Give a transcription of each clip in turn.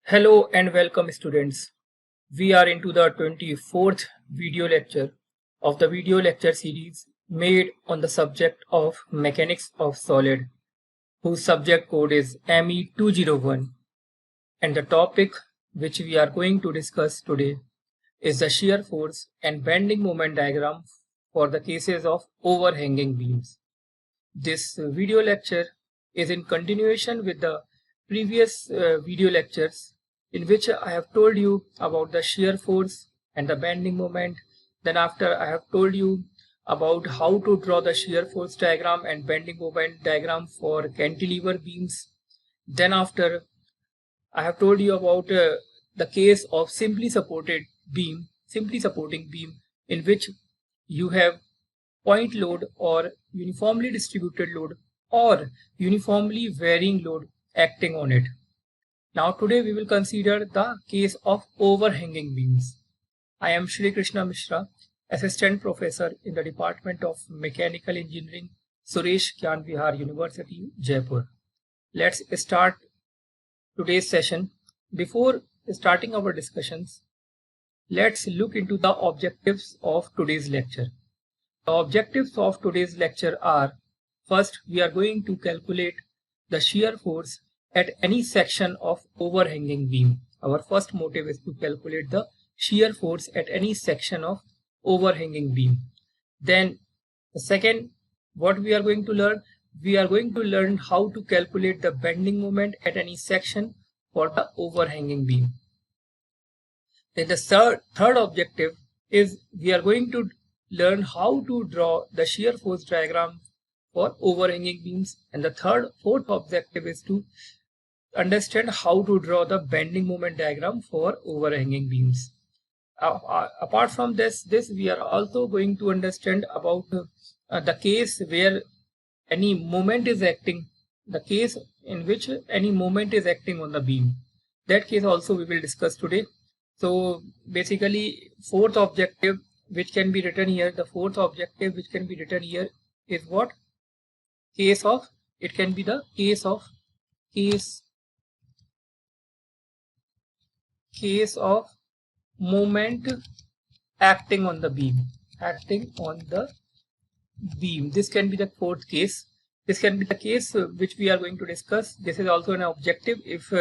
Hello and welcome students. We are into the 24th video lecture of the video lecture series made on the subject of mechanics of solid, whose subject code is ME201, and the topic which we are going to discuss today is the shear force and bending moment diagram for the cases of overhanging beams. This video lecture is in continuation with the previous video lectures in which I have told you about the shear force and the bending moment. Then after I have told you about how to draw the shear force diagram and bending moment diagram for cantilever beams. Then after I have told you about the case of simply supporting beam in which you have point load or uniformly distributed load or uniformly varying load acting on it. Now today we will consider the case of overhanging beams. I am Shri Krishna Mishra, Assistant Professor in the Department of Mechanical Engineering, Suresh Gyan Vihar University, Jaipur. Let's start today's session. Before starting our discussions, let's look into the objectives of today's lecture. The objectives of today's lecture are: first, we are going to calculate the shear force at any section of overhanging beam. Our first motive is to calculate the shear force at any section of overhanging beam. Then, the second, what we are going to learn? We are going to learn how to calculate the bending moment at any section for the overhanging beam. Then the third objective is we are going to learn how to draw the shear force diagram for overhanging beams, and the fourth objective is to understand how to draw the bending moment diagram for overhanging beams. Apart from this we are also going to understand about the case where any moment is acting, the case in which any moment is acting on the beam. That case also we will discuss today. So basically, fourth objective which can be written here, is what? Case of, it can be the case of moment acting on the beam. This can be the fourth case. This can be the case which we are going to discuss. This is also an objective. If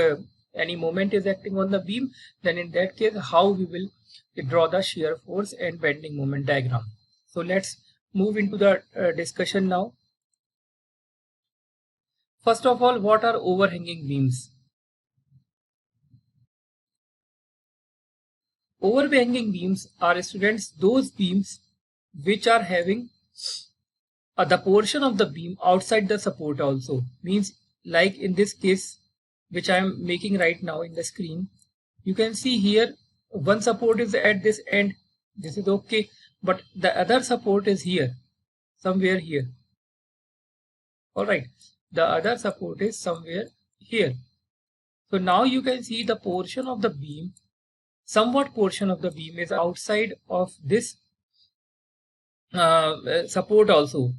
any moment is acting on the beam, then in that case how we will draw the shear force and bending moment diagram. So let's move into the discussion now. First of all, what are overhanging beams? Overhanging beams are, students, those beams which are having the portion of the beam outside the support also. Means, like in this case which I am making right now in the screen, you can see here one support is at this end. This is okay, but the other support is here, somewhere here. All right, the other support is somewhere here. So now you can see the portion of the beam, somewhat portion of the beam is outside of this support also.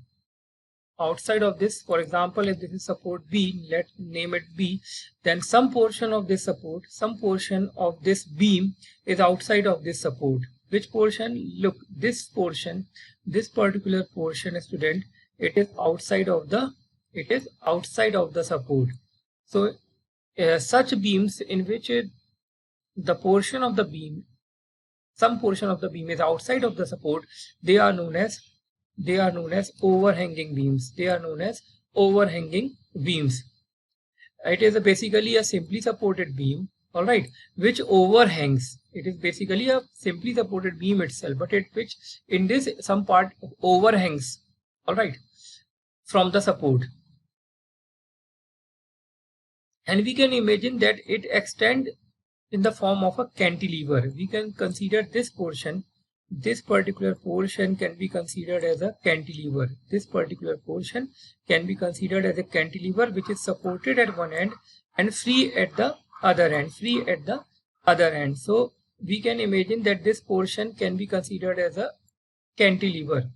Outside of this, for example, if this is support B, let's name it B, then some portion of this support, some portion of this beam is outside of this support. Which portion? Look, this portion, this particular portion, student, it is outside of the support. So such beams in which the portion of the beam, some portion of the beam is outside of the support, they are known as overhanging beams. It is basically a simply supported beam, all right, which overhangs. It is basically a simply supported beam itself, but which in this some part overhangs, all right, from the support. And we can imagine that it extends in the form of a cantilever. We can consider this portion, this particular portion can be considered as a cantilever. This particular portion can be considered as a cantilever which is supported at one end and free at the other end. So we can imagine that this portion can be considered as a cantilever.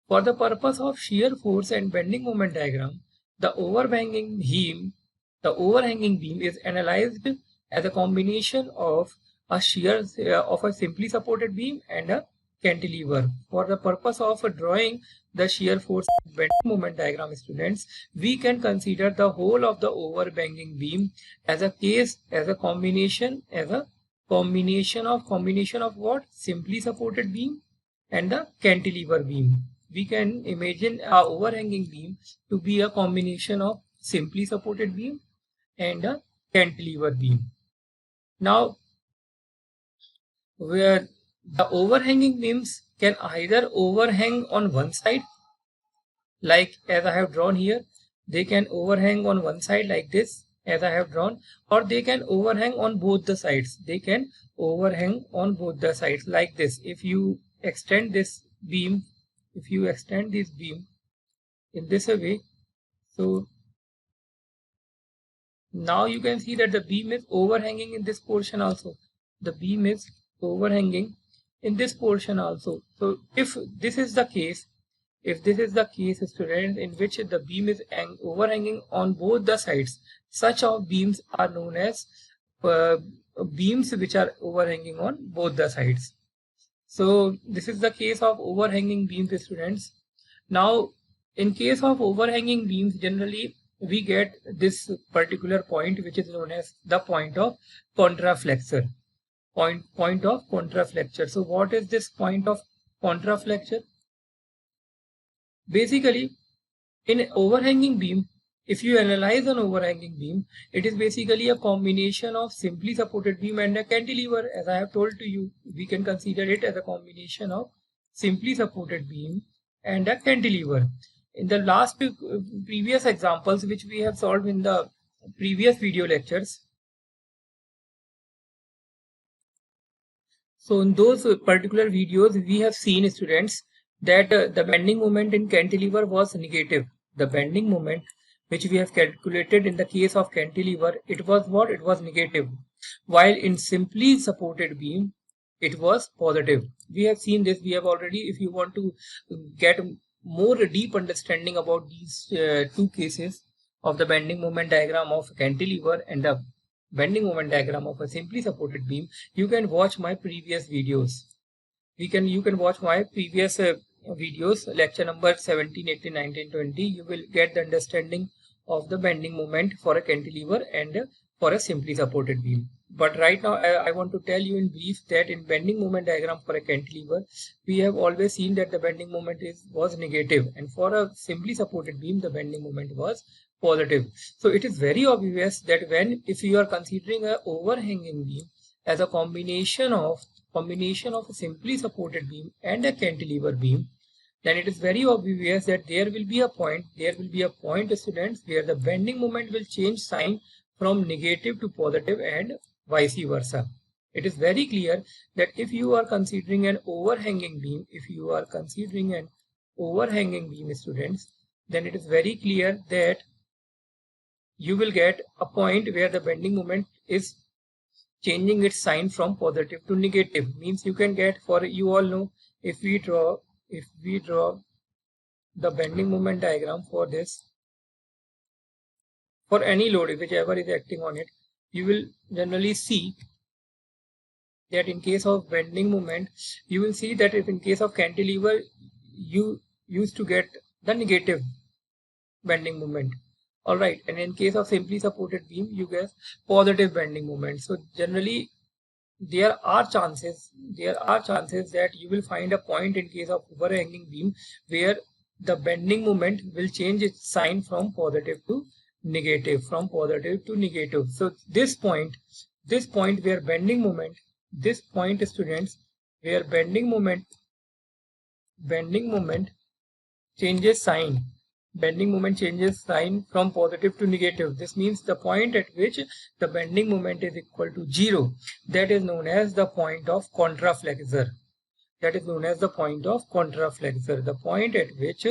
For the purpose of shear force and bending moment diagram, the overhanging beam is analyzed as a combination of a shear of a simply supported beam and a cantilever. For the purpose of drawing the shear force bending moment diagram, students, we can consider the whole of the overhanging beam as a combination of what? Simply supported beam and the cantilever beam. We can imagine a overhanging beam to be a combination of simply supported beam and a cantilever beam. Now, where the overhanging beams can either overhang on one side, like as I have drawn here, they can overhang on one side like this as I have drawn, or they can overhang on both the sides. They can overhang on both the sides like this. If you extend this beam, in this way, so now you can see that the beam is overhanging in this portion also. The beam is overhanging in this portion also. So if this is the case, student, in which the beam is overhanging on both the sides, such of beams are known as beams which are overhanging on both the sides. So this is the case of overhanging beams, students. Now, in case of overhanging beams, generally we get this particular point which is known as the point of contraflexure. Point of contraflexure. So what is this point of contraflexure? Basically, in an overhanging beam, if you analyze an overhanging beam, it is basically a combination of simply supported beam and a cantilever. As I have told to you, we can consider it as a combination of simply supported beam and a cantilever. In the last previous examples which we have solved in the previous video lectures, so in those particular videos we have seen, students, that the bending moment in cantilever was negative. The bending moment which we have calculated in the case of cantilever, it was what? It was negative. While in simply supported beam, it was positive. We have seen this. We have already, if you want to get more deep understanding about these two cases of the bending moment diagram of cantilever and the bending moment diagram of a simply supported beam, you can watch my previous videos. You can watch my previous videos, lecture number 17, 18, 19, 20. You will get the understanding of the bending moment for a cantilever and for a simply supported beam. But right now I want to tell you in brief that in bending moment diagram for a cantilever, we have always seen that the bending moment was negative, and for a simply supported beam the bending moment was positive. So it is very obvious that if you are considering a overhanging beam as a combination of a simply supported beam and a cantilever beam, then it is very obvious that there will be a point, students, where the bending moment will change sign from negative to positive and vice versa. It is very clear that if you are considering an overhanging beam, students, then it is very clear that you will get a point where the bending moment is changing its sign from positive to negative. Means you can get, for you all know, if we draw the bending moment diagram for this, for any load whichever is acting on it, you will generally see that in case of bending moment, you will see that if in case of cantilever you used to get the negative bending moment. Alright, and in case of simply supported beam you get positive bending moment. So generally there are chances that you will find a point in case of overhanging beam where the bending moment will change its sign from positive to negative, So this point where bending moment, students, where bending moment changes sign, from positive to negative. This means the point at which the bending moment is equal to 0. That is known as the point of contraflexure. The point at which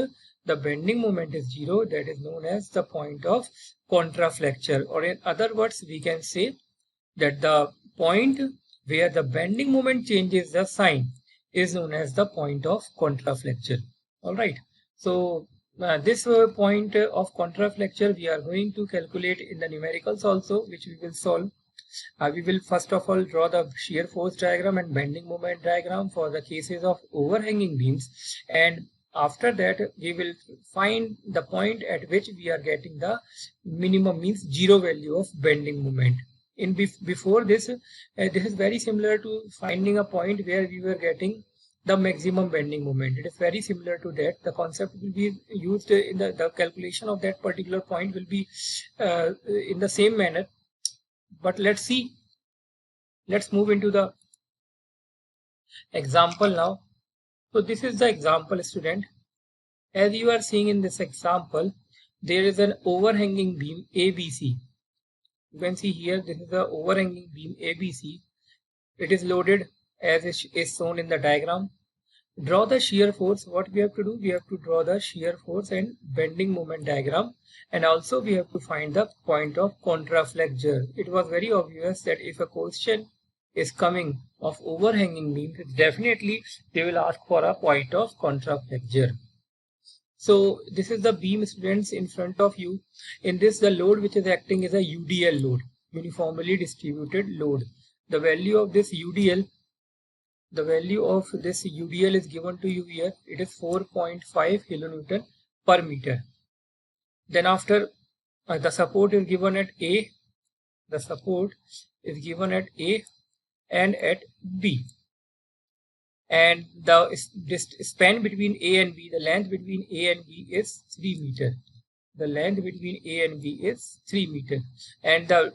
the bending moment is 0, that is known as the point of contraflexure. Or in other words, we can say that the point where the bending moment changes the sign is known as the point of contraflexure. Alright. So this point of contraflexure we are going to calculate in the numericals also, which we will solve. We will first of all draw the shear force diagram and bending moment diagram for the cases of overhanging beams, and after that we will find the point at which we are getting the minimum, means zero value of bending moment. Before this, this is very similar to finding a point where we were getting the maximum bending moment. It is very similar to that. The concept will be used in the calculation of that particular point will be in the same manner. But let's see. Let's move into the example now. So this is the example, student. As you are seeing in this example, there is an overhanging beam ABC. You can see here, this is the overhanging beam ABC. It is loaded as is shown in the diagram. Draw the shear force. What we have to do? We have to draw the shear force and bending moment diagram, and also we have to find the point of contraflexure. It was very obvious that if a question is coming of overhanging beam, definitely they will ask for a point of contraflexure. So this is the beam, students, in front of you. In this, the load which is acting is a UDL load, uniformly distributed load. The value of this UDL is given to you here. It is 4.5 kilonewton per meter. Then after the support is given at A, the support is given at A and at B. And the span between A and B, the length between A and B is 3 meter. The length between A and B is 3 meter. And the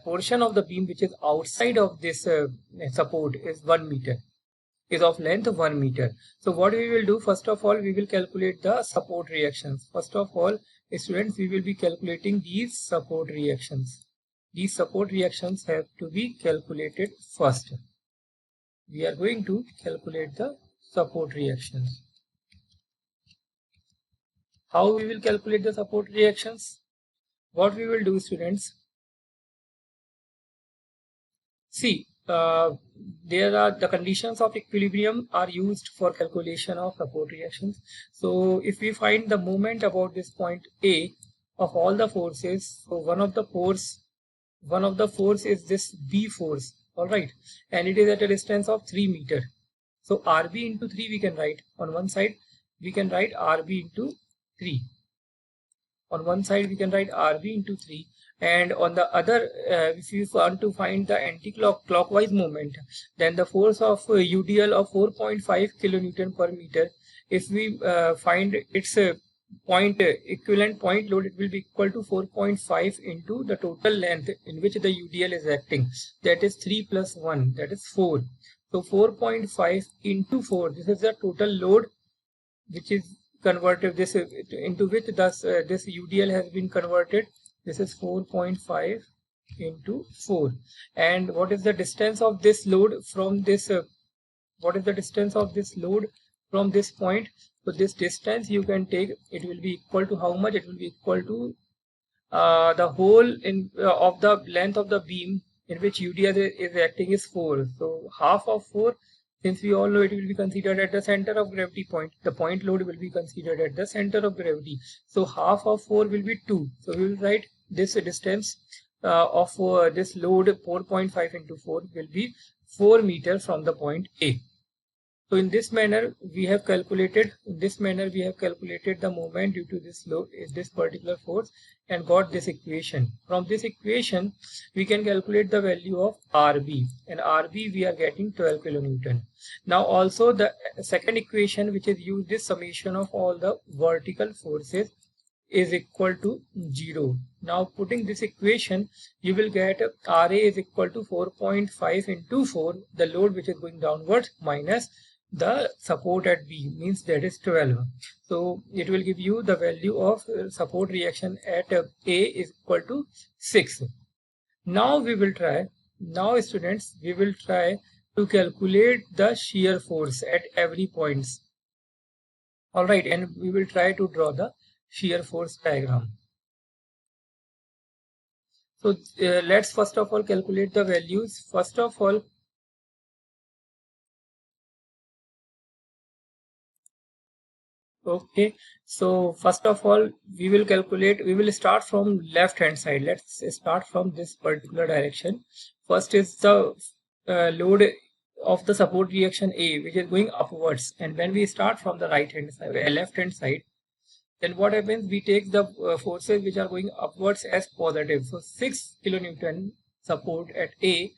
portion of the beam which is outside of this support is 1 meter. Is of length 1 meter. So what we will do, first of all, we will calculate the support reactions. First of all, students, we will be calculating these support reactions. These support reactions have to be calculated first. We are going to calculate the support reactions. How we will calculate the support reactions? What we will do, students, see, there are the conditions of equilibrium are used for calculation of support reactions. So if we find the moment about this point A of all the forces, so one of the force is this B force, all right, and it is at a distance of 3 meter. So RB into 3 we can write. On one side we can write RB into 3. On one side we can write RB into 3. And on the other, if you want to find the anti-clockwise moment, then the force of UDL of 4.5 kilonewton per meter, if we find its equivalent point load, it will be equal to 4.5 into the total length in which the UDL is acting. That is 3 plus 1, that is 4. So 4.5 into 4, this is the total load which is converted, this into which thus this UDL has been converted. This is 4.5 into 4. And what is the distance of this load from this? What is the distance of this load from this point? So this distance you can take. It will be equal to how much? It will be equal to the whole of the length of the beam in which UDL is acting is 4. So half of 4. Since we all know it will be considered at the center of gravity point, the point load will be considered at the center of gravity. So half of 4 will be 2. So we will write this distance of this load 4.5 into 4 will be 4 meters from the point A. So in this manner we have calculated the moment due to this load, this particular force, and got this equation. From this equation we can calculate the value of RB, and RB we are getting 12 kilonewton. Now also the second equation which is used is summation of all the vertical forces is equal to 0. Now putting this equation, you will get RA is equal to 4.5 into 4, the load which is going downwards, minus the support at B, means that is 12. So it will give you the value of support reaction at A is equal to 6. Now we will try, students, we will try to calculate the shear force at every points. Alright, and we will try to draw the shear force diagram. So let's first of all calculate the values. First of all, Okay, so first of all, we will start from left hand side. Let's start from this particular direction. First is the load of the support reaction A, which is going upwards. And when we start from the right hand side, left hand side, then what happens? We take the forces which are going upwards as positive. So 6 kilonewton support at A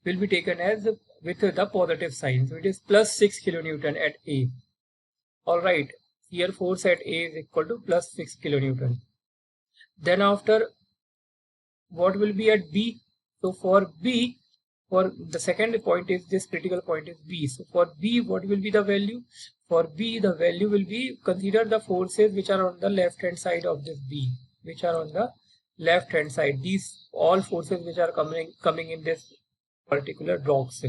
will be taken as with the positive sign. So it is plus 6 kilonewton at A. All right, shear force at A is equal to plus 6 kilonewton. Then after, what will be at B? So for B, for the second point is this critical point is B. So for B, what will be the value? For B, the value will be, consider the forces which are on the left hand side of this B, which are on the left hand side. These all forces which are coming in this particular blocks.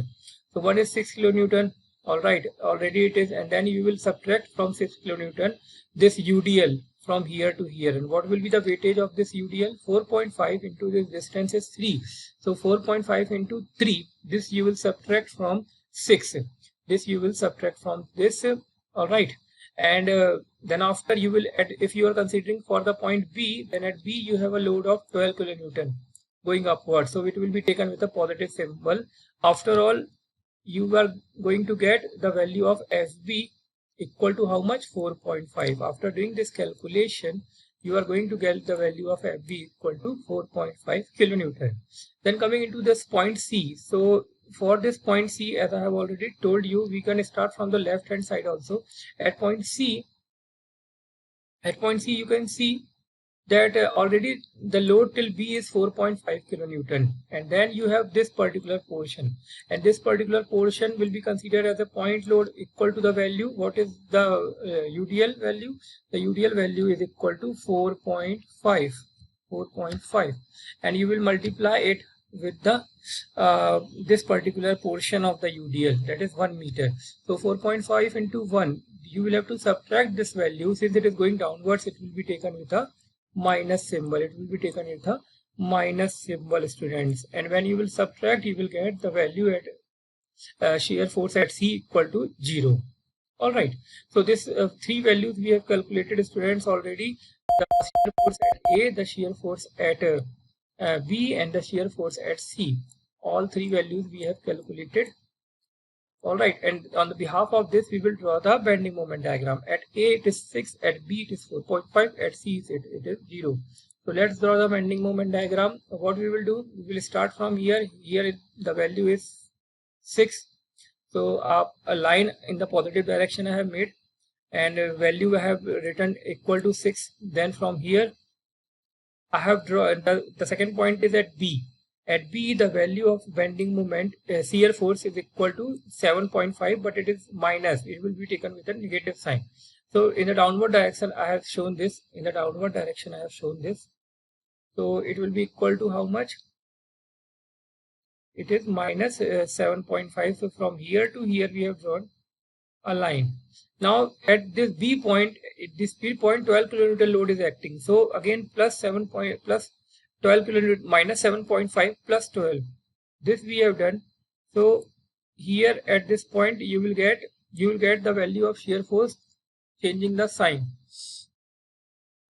So one is 6 kilonewton. All right, already it is, and then you will subtract from 6 kilonewton this UDL from here to here. And what will be the weightage of this UDL? 4.5 into this distance is 3. So 4.5 into 3, this you will subtract from 6. This you will subtract from this. All right, and then after you will add, if you are considering for the point B, then at B you have a load of 12 kilonewton going upward, so it will be taken with a positive symbol. After all, you are going to get the value of FB equal to how much? 4.5. After doing this calculation, you are going to get the value of FB equal to 4.5 kilonewton. Then coming into this point C. So for this point C, as I have already told you, we can start from the left hand side also. At point C, you can see that already the load till B is 4.5 kilonewton, and then you have this particular portion, and this particular portion will be considered as a point load equal to the value. What is the UDL value? The UDL value is equal to 4.5, and you will multiply it with the this particular portion of the UDL, that is 1 meter. So 4.5 into 1, you will have to subtract this value. Since it is going downwards, it will be taken with a minus symbol. It will be taken with a minus symbol, students. And when you will subtract, you will get the value at shear force at C equal to 0. All right. So this three values we have calculated, students, already. The shear force at A, the shear force at B, and the shear force at C. All three values we have calculated. All right, and on the behalf of this, we will draw the bending moment diagram. At A it is 6, at B it is 4.5, at C it is 0. So let's draw the bending moment diagram. What we will do, we will start from here. Here the value is 6. So a line in the positive direction I have made, and value I have written equal to 6. Then from here, I have drawn the second point is at B. At B, the value of bending moment, shear force, is equal to 7.5, but it is minus. It will be taken with a negative sign. So in the downward direction, I have shown this. In the downward direction, I have shown this. So it will be equal to how much? It is minus 7.5. So from here to here, we have drawn a line. Now at this B point, this B point, 12 kilonewton load is acting. So again, plus 12 kilonewton minus 7.5 plus 12. This we have done. So here at this point, you will get the value of shear force, changing the sign.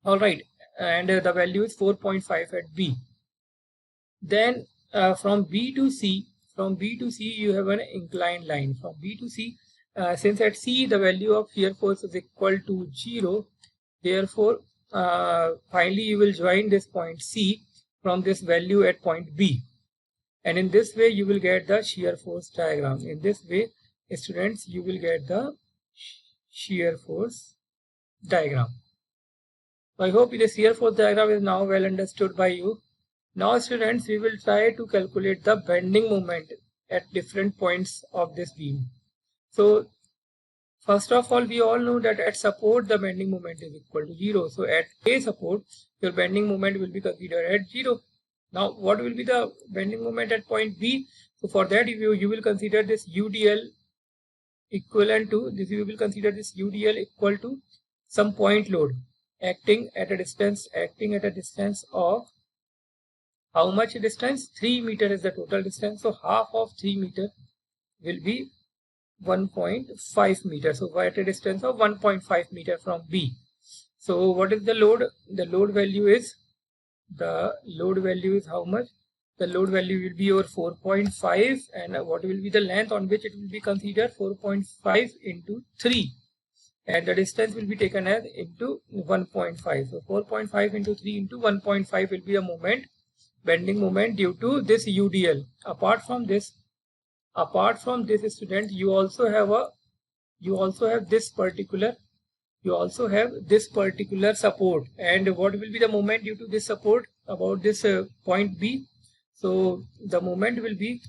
All right, and the value is 4.5 at B. Then from B to C, you have an inclined line. From B to C, since at C the value of shear force is equal to 0, therefore finally you will join this point C from this value at point B, and in this way you will get the shear force diagram. In this way, students, you will get the shear force diagram. So I hope the shear force diagram is now well understood by you. Now students, we will try to calculate the bending moment at different points of this beam. So first of all, we all know that at support the bending moment is equal to 0. So at A support, your bending moment will be considered at 0. Now what will be the bending moment at point B? So for that, you will consider this UDL equivalent to this. You will consider this UDL equal to some point load acting at a distance of how much distance? 3 meter is the total distance. So half of 3 meter will be 1.5 meter. So at a distance of 1.5 meter from B. So what is the load? The load value is how much? The load value will be your 4.5, and what will be the length on which it will be considered? 4.5 into 3, and the distance will be taken as into 1.5. So 4.5 into 3 into 1.5 will be a moment, bending moment due to this UDL. Apart from this student, you also have this particular support. And what will be the moment due to this support about this point B? So the moment will be,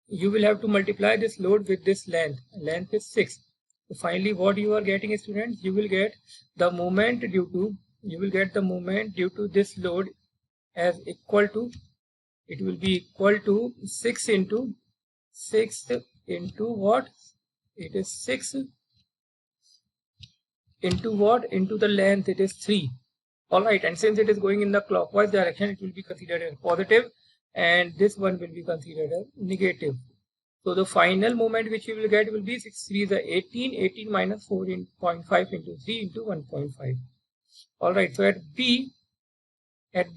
you will have to multiply this load with this length. Length is 6. So finally what you are getting, students, you will get the moment due to this load as equal to, it will be equal to 6 into what? It is 6 into what? Into the length, it is 3. Alright, and since it is going in the clockwise direction, it will be considered as positive, and this one will be considered as negative. So the final moment which you will get will be 6 3 is 18, 18 minus 4.5 into 3 into 1.5. Alright, so at B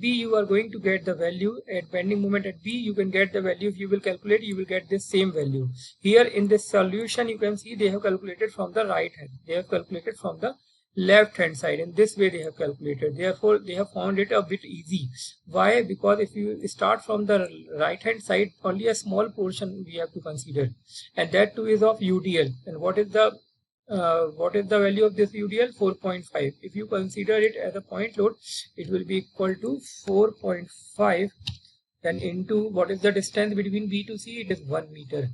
you are going to get the value. At bending moment at B, you can get the value. If you will calculate, you will get this same value. Here in this solution, you can see they have calculated from the right hand. They have calculated from the left hand side. In this way they have calculated. Therefore, they have found it a bit easy. Why? Because if you start from the right hand side, only a small portion we have to consider. And that too is of UDL. And what is the value of this UDL? 4.5. If you consider it as a point load, it will be equal to 4.5, then into what is the distance between B to C? It is 1 meter.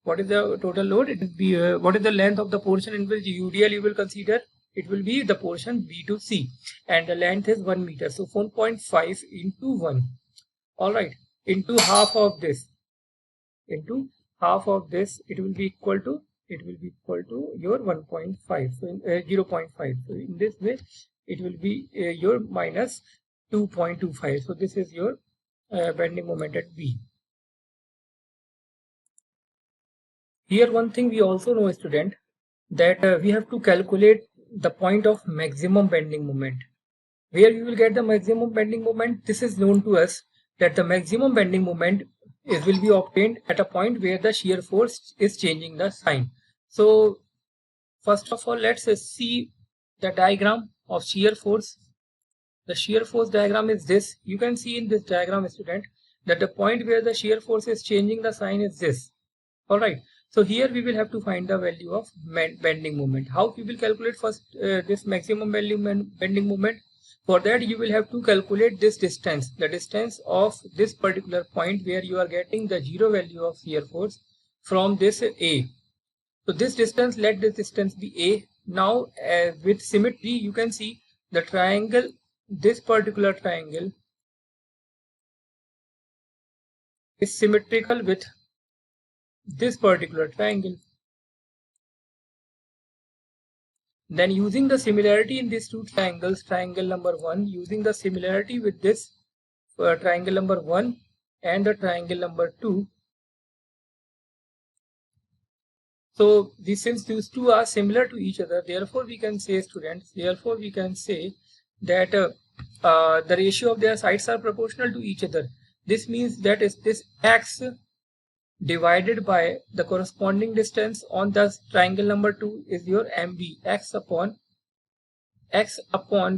What is the total load? It will be what is the length of the portion in which UDL you will consider? It will be the portion B to C, and the length is 1 meter. So 4.5 into 1. Alright, into half of this, it will be equal to your 1.5, so 0.5. So in this way it will be your minus 2.25. so this is your bending moment at B. Here one thing we also know, student, that we have to calculate the point of maximum bending moment. Where we will get the maximum bending moment? This is known to us that the maximum bending moment will be obtained at a point where the shear force is changing the sign. So first of all, let's see the diagram of shear force. The shear force diagram is this. You can see in this diagram, student, that the point where the shear force is changing the sign is this. Alright, so here we will have to find the value of bending moment. How we will calculate first this maximum bending moment? For that, you will have to calculate this distance, the distance of this particular point where you are getting the zero value of shear force from this A. So this distance, let this distance be A. Now with symmetry, you can see the triangle, this particular triangle is symmetrical with this particular triangle. Then using the similarity in these two triangles, triangle number 1, using the similarity with this triangle number 1 and the triangle number 2. So since these two are similar to each other, therefore we can say, students, that the ratio of their sides are proportional to each other. This means that is this x divided by the corresponding distance on the triangle number 2 is your MB. X upon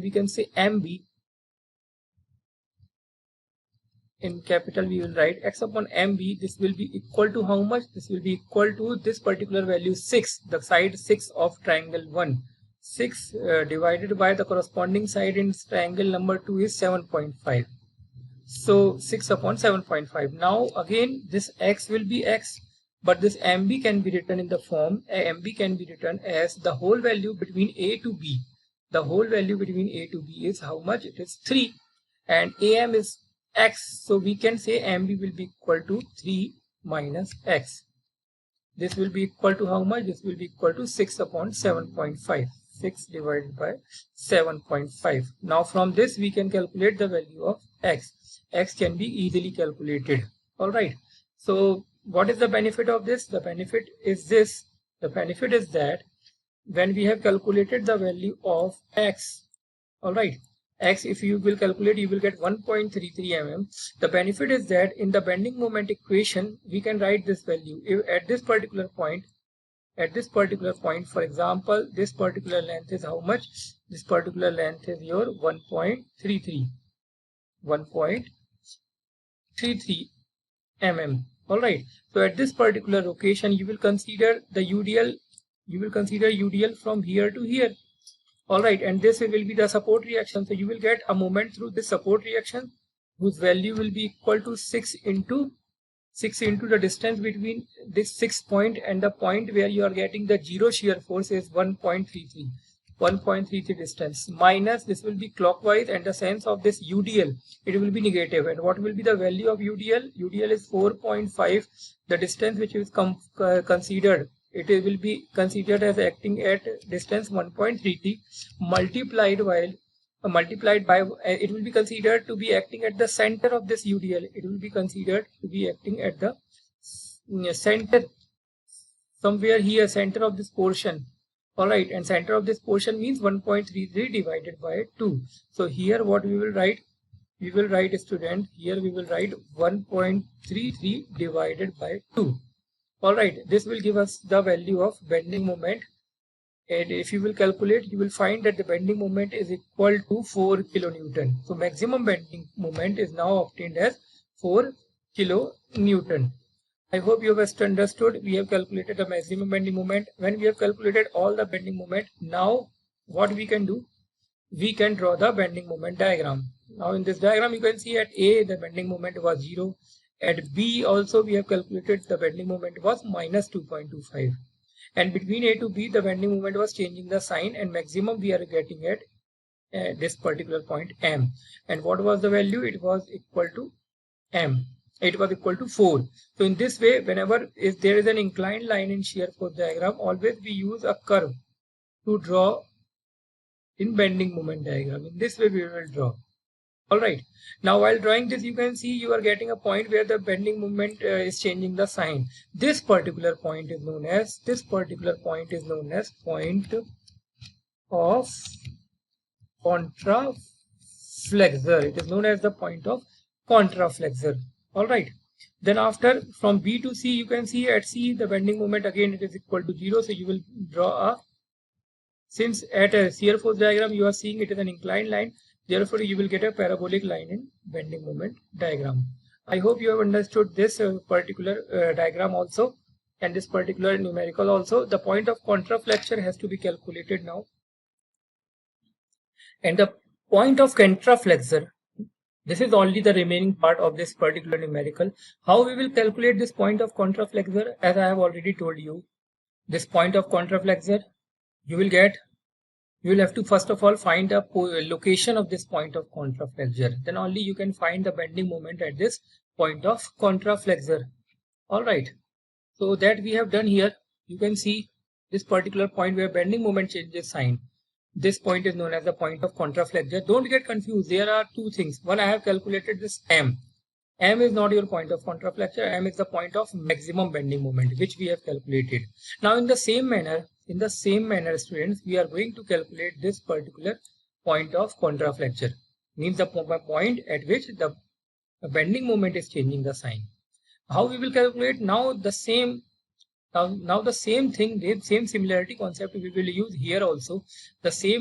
we can say MB. In capital we will write X upon MB. This will be equal to how much? This will be equal to this particular value 6, the side 6 of triangle 1. 6 divided by the corresponding side in triangle number 2 is 7.5. So 6 upon 7.5. Now again this X will be X, but this MB can be written in the form, MB can be written as the whole value between A to B. The whole value between A to B is how much? It is 3, and AM is X, so we can say MB will be equal to 3 minus X. This will be equal to how much? This will be equal to 6 upon 7.5. 6 divided by 7.5. Now from this we can calculate the value of X. X can be easily calculated. Alright. So what is the benefit of this? The benefit is this. The benefit is that when we have calculated the value of x, all right, x, if you will calculate, you will get 1.33 mm. The benefit is that in the bending moment equation, we can write this value. If at this particular point, for example, this particular length is how much? This particular length is your 1.33 mm. All right. So at this particular location, you will consider the UDL. You will consider UDL from here to here. All right, and this will be the support reaction. So you will get a moment through this support reaction whose value will be equal to 6 into the distance between this 6 point and the point where you are getting the zero shear force is 1.33 distance, minus this will be clockwise, and the sense of this UDL, it will be negative. And what will be the value of UDL? UDL is 4.5. The distance which is considered, it will be considered as acting at distance 1.33 multiplied by it will be considered to be acting at the center of this UDL. It will be considered to be acting at the center, somewhere here, center of this portion. All right, and center of this portion means 1.33 divided by 2. So here what we will write? We will write, student, here we will write 1.33 divided by 2. All right, this will give us the value of bending moment, and if you will calculate, you will find that the bending moment is equal to 4 kilonewton. So maximum bending moment is now obtained as 4 kilonewton. I hope you have understood. We have calculated the maximum bending moment. When we have calculated all the bending moment, now what we can do? We can draw the bending moment diagram. Now in this diagram, you can see at A, the bending moment was 0. At B also we have calculated the bending moment was minus 2.25. And between A to B, the bending moment was changing the sign, and maximum we are getting at this particular point M. And what was the value? It was equal to M. It was equal to 4. So in this way, whenever there is an inclined line in shear force diagram, always we use a curve to draw in bending moment diagram. In this way we will draw. All right. Now while drawing this, you can see you are getting a point where the bending moment is changing the sign. This particular point is known as point of contraflexure. It is known as the point of contraflexure. All right. Then after, from B to C, you can see at C the bending moment again it is equal to 0. So you will draw since at a shear force diagram you are seeing it is an inclined line, therefore you will get a parabolic line in bending moment diagram. I hope you have understood this particular diagram also, and this particular numerical also. The point of contraflexure has to be calculated now. And the point of contraflexure, this is only the remaining part of this particular numerical. How we will calculate this point of contraflexure? As I have already told you, this point of contraflexure, you will have to first of all find a location of this point of contraflexure. Then only you can find the bending moment at this point of contraflexure. All right. So that we have done here. You can see this particular point where bending moment changes sign. This point is known as the point of contraflexure. Don't get confused. There are two things. One, I have calculated this M. M is not your point of contraflexure. M is the point of maximum bending moment, which we have calculated. Now in the same manner, students, we are going to calculate this particular point of contraflexure. Means the point at which the bending moment is changing the sign. How we will calculate? Now the same thing, the same similarity concept we will use here also. Here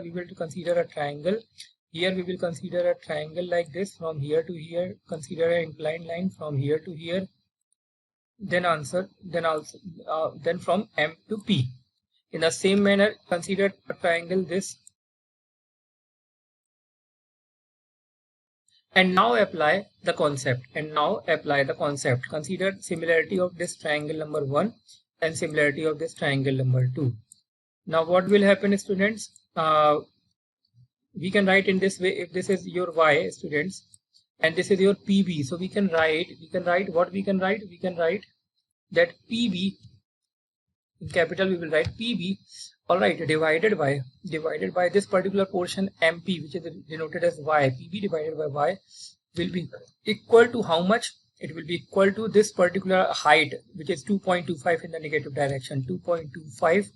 we will consider a triangle. Here we will consider a triangle like this from here to here. Consider an inclined line from here to here. Then from M to P. In the same manner, consider a triangle this. And now apply the concept. Consider similarity of this triangle number 1 and similarity of this triangle number 2. Now what will happen, students? We can write in this way. If this is your Y, students, and this is your PB, so we can write that PB, in capital we will write PB, all right, divided by this particular portion MP, which is denoted as Y. PB divided by Y will be equal to how much? it will be equal to this particular height, which is 2.25 in the negative direction, 2.25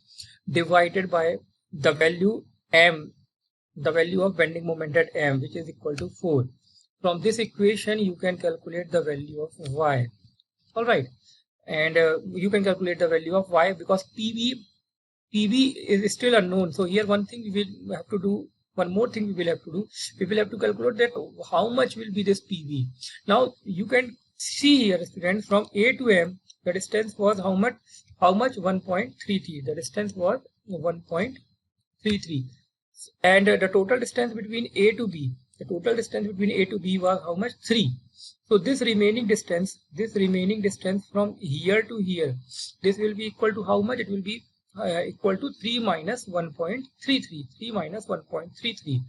divided by the value m, the value of bending moment at m, which is equal to 4. From this equation you can calculate the value of y. All right, and you can calculate the value of y because PB is still unknown. So here one thing we will have to do, one more thing we will have to do, we will have to calculate that how much will be this PB. Now you can see here, students, from A to M the distance was how much? 1.33. The distance was 1.33, and the total distance between A to B, was how much? 3. So this remaining distance from here to here, this will be equal to how much? It will be equal to 3 minus 1.33.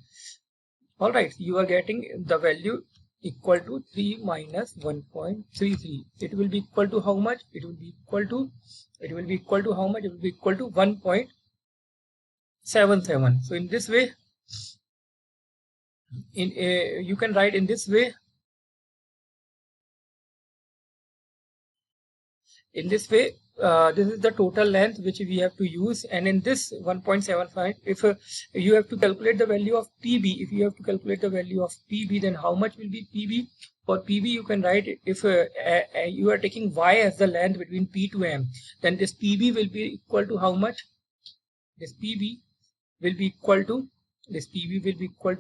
All right, you are getting the value equal to 3 minus 1.33. It will be equal to how much? It will be equal to how much? It will be equal to 1.77. So in this way, you can write in this way. This is the total length which we have to use, and in this 1.75, if you have to calculate the value of PB, then how much will be PB? For PB you can write, if you are taking y as the length between P to M, then this PB will be equal to how much? This PB will be equal to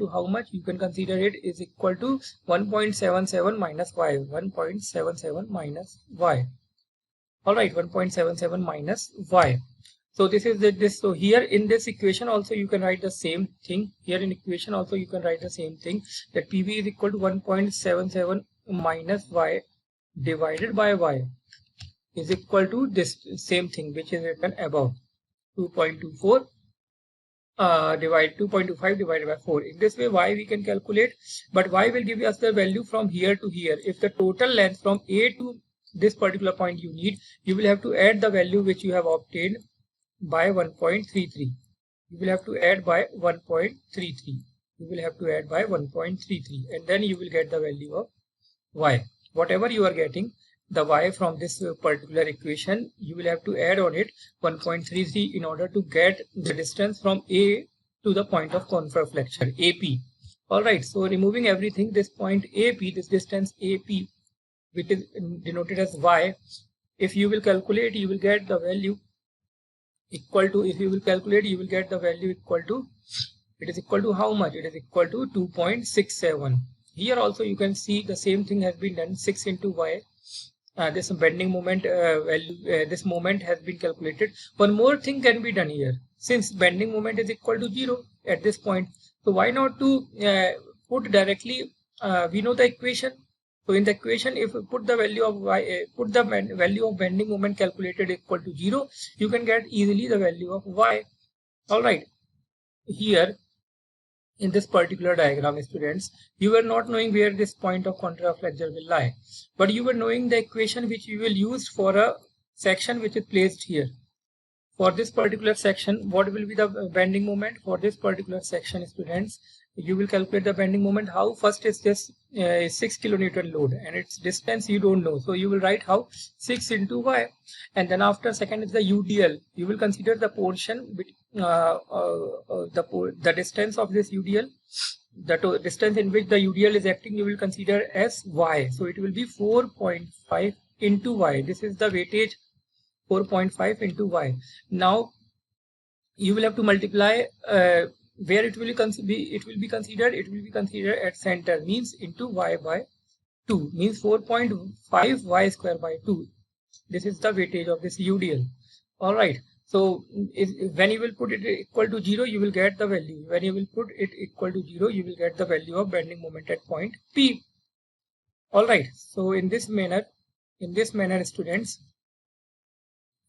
how much? You can consider it is equal to 1.77 minus y. 1.77 minus y. All right, 1.77 minus y. So this is this. So here in this equation also you can write the same thing. That PB is equal to 1.77 minus y divided by y is equal to this same thing which is written above, 2.25 divided by 4. In this way y we can calculate, but y will give us the value from here to here. If the total length from A to this particular point you need, you will have to add the value which you have obtained by 1.33. You will have to add by 1.33. And then you will get the value of y. Whatever you are getting, the y from this particular equation, you will have to add on it 1.33 in order to get the distance from A to the point of contraflexion, AP. All right, so removing everything, this point AP, this distance AP, which is denoted as y, if you will calculate, you will get the value equal to, it is equal to how much? It is equal to 2.67. Here also you can see the same thing has been done, 6 into y. This bending moment value, this moment has been calculated. One more thing can be done here, since bending moment is equal to 0 at this point. So why not to put directly, we know the equation. So in the equation, if you put the value of y, value of bending moment calculated equal to 0, you can get easily the value of y. All right. Here in this particular diagram, students, you were not knowing where this point of contraflexure will lie, but you were knowing the equation which you will use for a section which is placed here. For this particular section, what will be the bending moment? For this particular section, students, you will calculate the bending moment. How? First is this 6 kilonewton load, and its distance you don't know, so you will write how? 6 into y. And then after, second is the UDL. You will consider the portion the distance of this UDL, the distance in which the UDL is acting, you will consider as y. So it will be 4.5 into y. This is the weightage, 4.5 into y. Now you will have to multiply where it will be considered at center, means into y by 2, means 4.5 y square by 2. This is the weightage of this UDL. All right. So when you will put it equal to 0, you will get the value. When you will put it equal to 0, you will get the value of bending moment at point P. All right. So in this manner, students,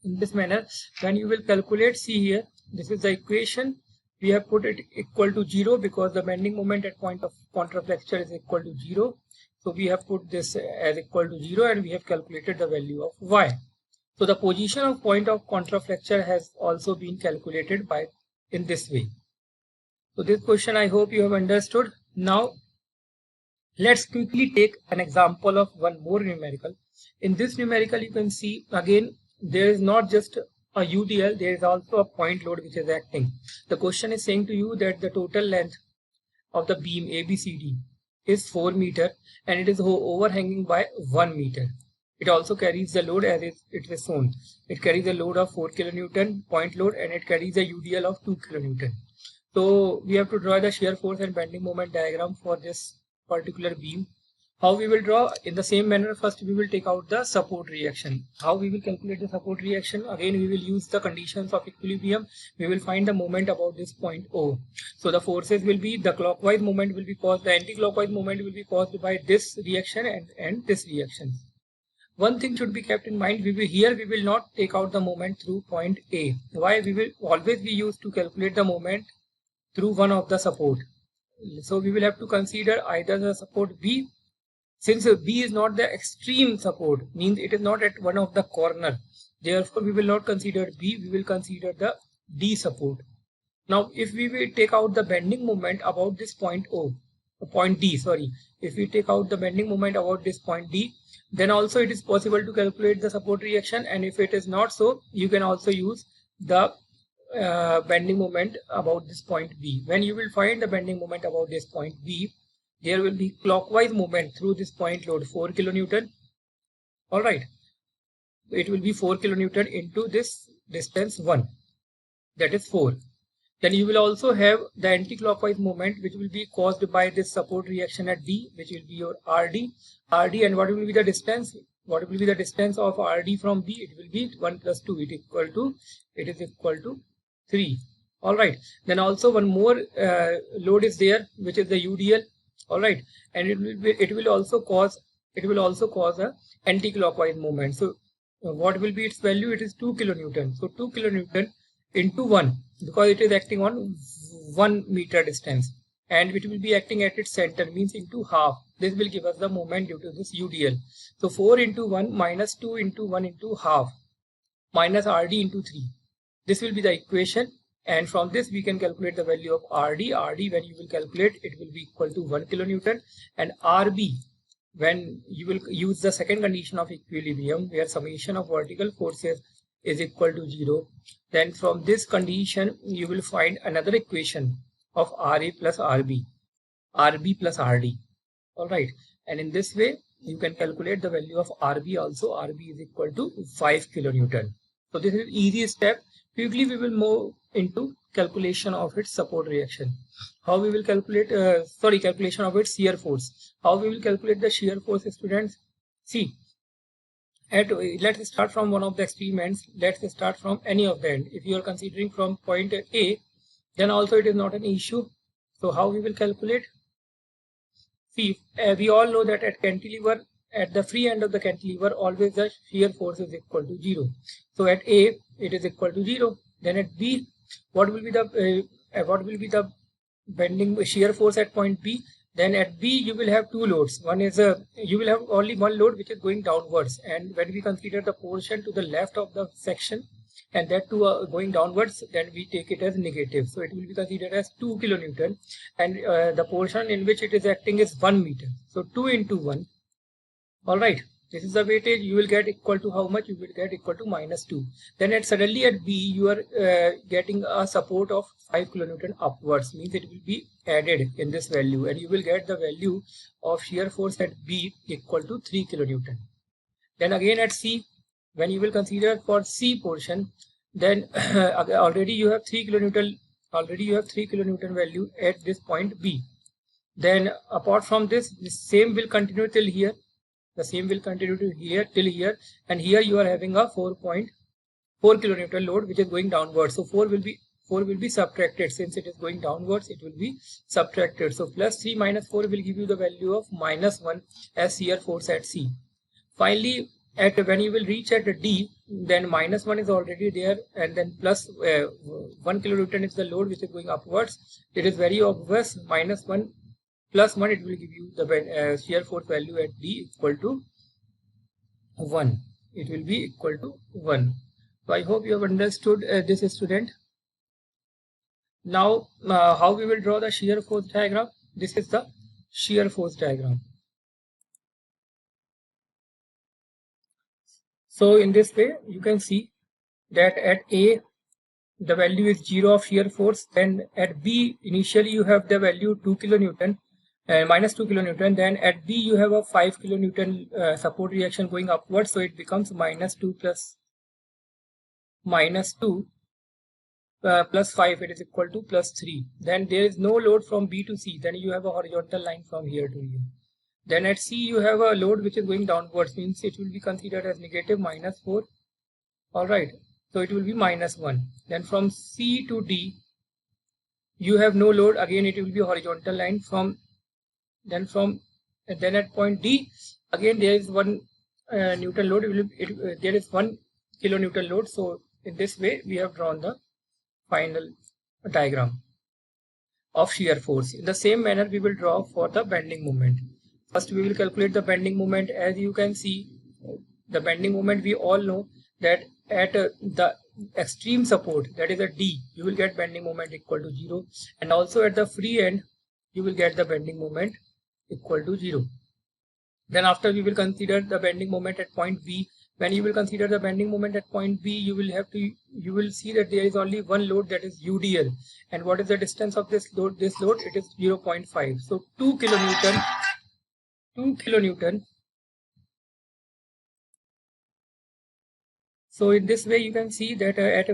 when you will calculate, see here, this is the equation. We have put it equal to 0 because the bending moment at point of contraflexure is equal to 0. So we have put this as equal to 0, and we have calculated the value of y. So the position of point of contraflexure has also been calculated in this way. So this question I hope you have understood. Now Let's quickly take an example of one more numerical. In this numerical, you can see again there is not just a UDL, there is also a point load which is acting. The question is saying to you that the total length of the beam ABCD is 4 meter and it is overhanging by 1 meter. It also carries the load as it is shown. It carries a load of 4 kilonewton point load and it carries a UDL of 2 kilonewton. So we have to draw the shear force and bending moment diagram for this particular beam. How we will draw? In the same manner, first we will take out the support reaction. How we will calculate the support reaction? Again, we will use the conditions of equilibrium. We will find the moment about this point O. So the forces will be, the clockwise moment will be caused, the anti-clockwise moment will be caused by this reaction and this reaction. One thing should be kept in mind, we will not take out the moment through point A. Why? We will always be used to calculate the moment through one of the support. So we will have to consider either the support B. Since B is not the extreme support, means it is not at one of the corner. Therefore, we will not consider B, we will consider the D support. Now, if we will take out the bending moment about this point D, sorry. If we take out the bending moment about this point D, then also it is possible to calculate the support reaction. And if it is not so, you can also use the bending moment about this point B. When you will find the bending moment about this point B, there will be clockwise movement through this point load 4 kilonewton. All right, it will be 4 kilonewton into this distance 1, that is 4. Then you will also have the anti-clockwise movement which will be caused by this support reaction at D, which will be your RD. And what will be the distance? What will be the distance of RD from B? It will be 1 plus 2. It is equal to 3. All right. Then also one more load is there, which is the UDL. All right, and it will also cause a anti-clockwise movement. So what will be its value? It is 2 kilonewton. So 2 kilonewton into 1, because it is acting on 1 meter distance, and it will be acting at its center, means into half. This will give us the moment due to this UDL. So 4 into 1 minus 2 into 1 into half minus RD into 3. This will be the equation. And from this we can calculate the value of RD. RD, when you will calculate, it will be equal to 1 kilonewton. And RB, when you will use the second condition of equilibrium, where summation of vertical forces is equal to 0, then from this condition you will find another equation of RA plus RB, RB plus RD. All right, and in this way you can calculate the value of RB also. RB is equal to 5 kilonewton. So this is easy step. Quickly we will move into calculation of its support reaction. How we will calculate, calculation of its shear force. How we will calculate the shear force, students? See, let's start from one of the experiments. Let's start from any of the end. If you are considering from point A, then also it is not an issue. So how we will calculate? See, we all know that at cantilever, at the free end of the cantilever, always the shear force is equal to 0. So at A, it is equal to 0. Then at B, what will be the bending shear force at point B? Then at B, you will have two loads. One is you will have only one load which is going downwards. And when we consider the portion to the left of the section, and that too going downwards, then we take it as negative. So it will be considered as 2 kilonewton, and the portion in which it is acting is 1 meter. So 2 into 1. All right, this is the weightage. You will get equal to how much? You will get equal to minus 2. Then suddenly at B, you are getting a support of 5 kilonewton upwards, means it will be added in this value, and you will get the value of shear force at B equal to 3 kilonewton. Then again at C, when you will consider for C portion, then already you have 3 kilonewton. Already you have 3 kilonewton value at this point B. Then apart from this, the same will continue till here. The same will continue to here till here, and here you are having a 4.4 kilonewton load which is going downwards. So 4 will be subtracted. Since it is going downwards, it will be subtracted. So plus 3 minus 4 will give you the value of minus 1 as shear force at C. Finally, when you will reach at D, then minus 1 is already there, and then plus 1 kilonewton is the load which is going upwards. It is very obvious. Minus 1 plus 1, it will give you the shear force value at D equal to 1. It will be equal to 1. So I hope you have understood this, student. Now how we will draw the shear force diagram? This is the shear force diagram. So in this way you can see that at A the value is 0 of shear force, then at B initially you have the value 2 kilonewton and minus 2 kilonewton, then at B you have a 5 kilonewton support reaction going upwards, so it becomes minus 2 plus 5, it is equal to plus 3. Then there is no load from B to C, then you have a horizontal line from here to here. Then at C you have a load which is going downwards, means it will be considered as negative minus 4. Alright, so it will be minus 1. Then from C to D you have no load, again it will be a horizontal line. Then at point D again there is 1 Newton load, there is 1 kilonewton load. So in this way we have drawn the final diagram of shear force. In the same manner we will draw for the bending moment. First we will calculate the bending moment. As you can see, the bending moment we all know that at the extreme support, that is at D, you will get bending moment equal to 0, and also at the free end you will get the bending moment equal to 0. Then after we will consider the bending moment at point B. When you will consider the bending moment at point B, you will see that there is only one load, that is UDL. And what is the distance of this load? It is 0.5. So 2 kilonewton. So in this way you can see that at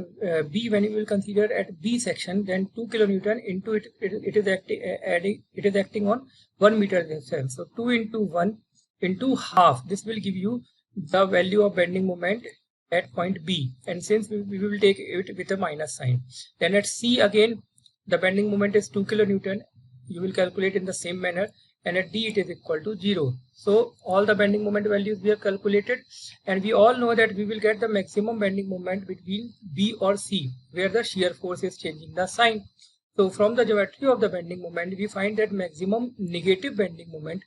B, when you will consider at B section, then 2 kilonewton into it is acting on 1 meter distance. So 2 into 1 into half, this will give you the value of bending moment at point B, and since we will take it with a minus sign. Then at C again the bending moment is 2 kilonewton, you will calculate in the same manner, and at D it is equal to 0. So all the bending moment values we have calculated, and we all know that we will get the maximum bending moment between B or C, where the shear force is changing the sign. So from the geometry of the bending moment we find that maximum negative bending moment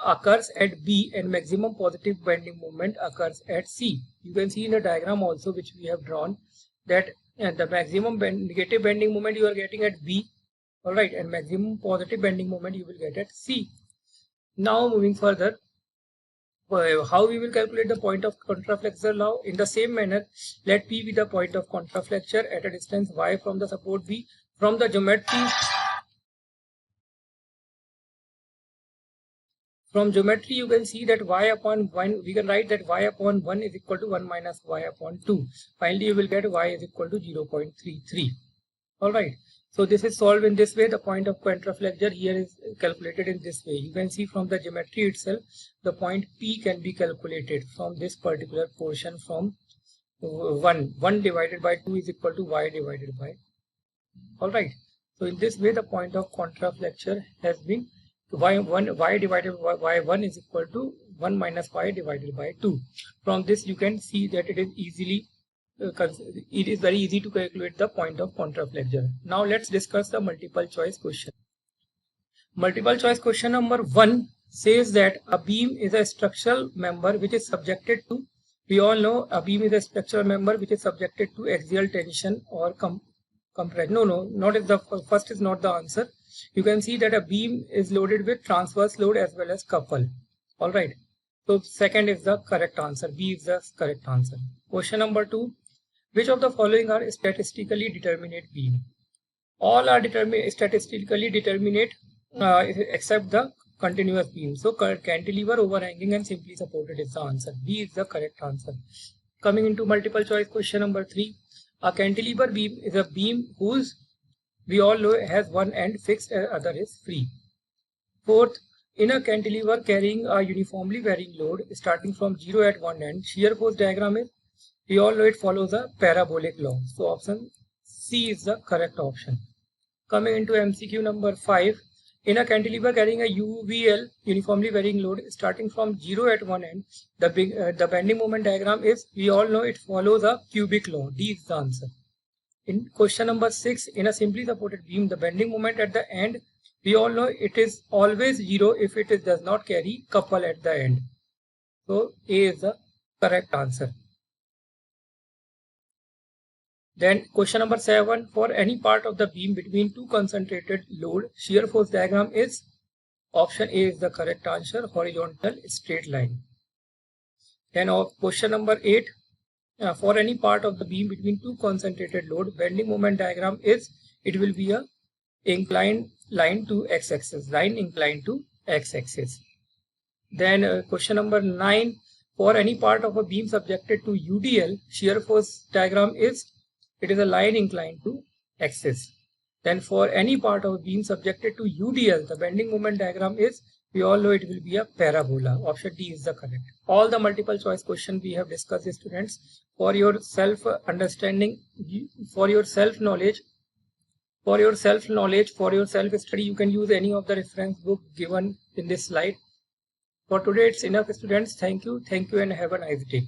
occurs at B and maximum positive bending moment occurs at C. You can see in the diagram also which we have drawn that the maximum negative bending moment you are getting at B, alright, and maximum positive bending moment you will get at C. Now moving further, how we will calculate the point of contraflexure now? In the same manner, let P be the point of contraflexure at a distance y from the support B. From the geometry you can see that y upon 1, we can write that y upon 1 is equal to 1 minus y upon 2. Finally you will get y is equal to 0.33. Alright, so this is solved in this way. The point of contraflexure here is calculated in this way. You can see from the geometry itself, the point P can be calculated from this particular portion from 1 divided by 2 is equal to y divided by. Alright, so in this way the point of contraflexure has been y divided by y1 is equal to 1 minus y divided by 2. From this you can see that it is very easy to calculate the point of contraflexure. Now let's discuss the multiple choice question. Multiple choice question number 1 says that a beam is a structural member which is subjected to, we all know a beam is a structural member which is subjected to axial tension or compression. First is not the answer. You can see that a beam is loaded with transverse load as well as couple. Alright, so second is the correct answer. B is the correct answer. Question number 2. Which of the following are statistically determinate beam? All are statistically determinate except the continuous beam. So cantilever, overhanging and simply supported is the answer. B is the correct answer. Coming into multiple choice question number 3. A cantilever beam is a beam whose we all know has one end fixed and other is free. Fourth, in a cantilever carrying a uniformly varying load starting from 0 at one end, shear force diagram is, we all know it follows a parabolic law. So option C is the correct option. Coming into MCQ number 5, in a cantilever carrying a UVL, uniformly varying load starting from 0 at one end, the bending moment diagram is, we all know it follows a cubic law. D is the answer. In question number 6, in a simply supported beam, the bending moment at the end, we all know it is always 0 if it does not carry couple at the end. So A is the correct answer. Then question number 7, for any part of the beam between two concentrated load, shear force diagram is, option A is the correct answer, horizontal straight line. Then question number 8. For any part of the beam between two concentrated load, bending moment diagram is, it will be a inclined line to x-axis, line inclined to x-axis. Then question number 9. For any part of a beam subjected to UDL, shear force diagram is, it is a line inclined to axis. Then for any part of a beam subjected to UDL, the bending moment diagram is, we all know it will be a parabola. Option D is the correct. All the multiple choice questions we have discussed, students. For your self understanding, for your self knowledge, for your self study, you can use any of the reference book given in this slide. For today, it's enough, students. Thank you and have a nice day.